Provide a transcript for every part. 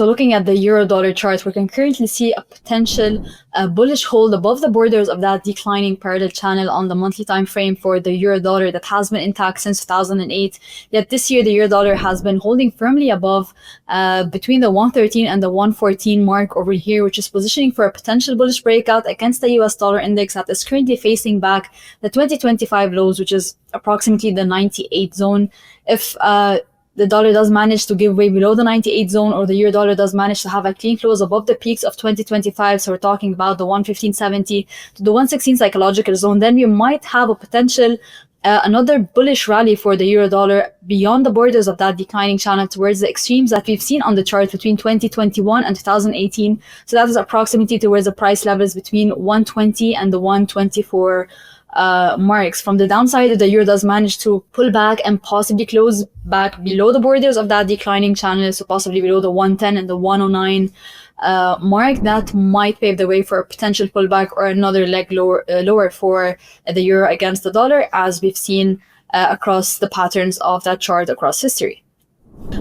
So looking at the euro dollar chart, we can currently see a potential bullish hold above the borders of that declining parallel channel on the monthly time frame for the euro dollar that has been intact since 2008. Yet this year, the euro dollar has been holding firmly above between the 113 and the 114 mark over here, which is positioning for a potential bullish breakout against the US dollar index that is currently facing back the 2025 lows, which is approximately the 98 zone. If the dollar does manage to give way below the 98 zone, or the euro dollar does manage to have a clean close above the peaks of 2025, so we're talking about the 115.70 to the 116 psychological zone, then we might have a potential another bullish rally for the euro dollar beyond the borders of that declining channel towards the extremes that we've seen on the chart between 2021 and 2018. So that is approximately towards the price levels between 120 and the 124 marks. From the downside, if the euro does manage to pull back and possibly close back below the borders of that declining channel, so possibly below the 110 and the 109 mark, that might pave the way for a potential pullback or another leg lower for the euro against the dollar, as we've seen across the patterns of that chart across history.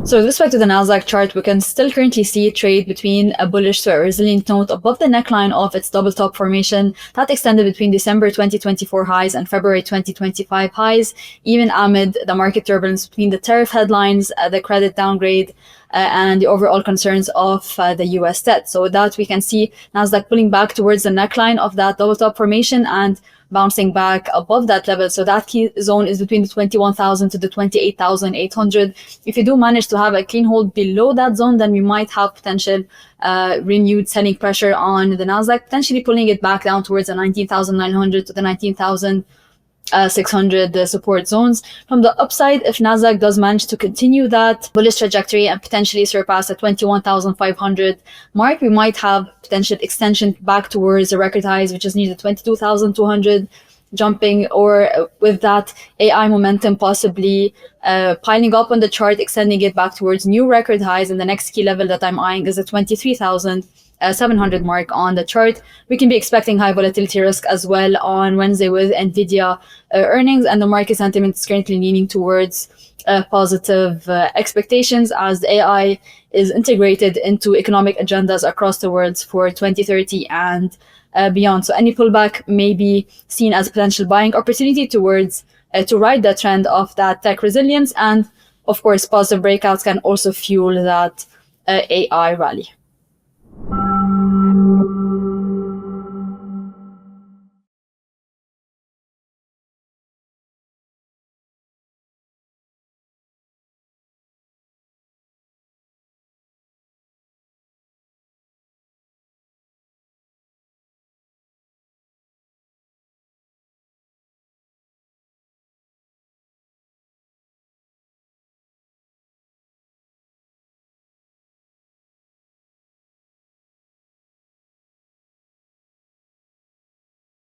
So with respect to the Nasdaq chart, we can still currently see it trade between a bullish to a resilient note above the neckline of its double top formation that extended between December 2024 highs and February 2025 highs, even amid the market turbulence between the tariff headlines, the credit downgrade, and the overall concerns of the US debt. So with that, we can see Nasdaq pulling back towards the neckline of that double top formation and bouncing back above that level. So that key zone is between the 21,000 to the 28,800. If you do manage to have a clean hold below that zone, then we might have potential renewed selling pressure on the Nasdaq, potentially pulling it back down towards the 19,900 to the 19,600 support zones. From the upside, if Nasdaq does manage to continue that bullish trajectory and potentially surpass the 21,500 mark, we might have potential extension back towards the record highs, which is near the 22,200, jumping, or with that AI momentum possibly piling up on the chart, extending it back towards new record highs. And the next key level that I'm eyeing is the 23,700 mark on the chart. We can be expecting high volatility risk as well on Wednesday with Nvidia earnings, and the market sentiment is currently leaning towards positive expectations as the AI is integrated into economic agendas across the world for 2030 and beyond. So any pullback may be seen as a potential buying opportunity towards to ride the trend of that tech resilience, and of course positive breakouts can also fuel that AI rally.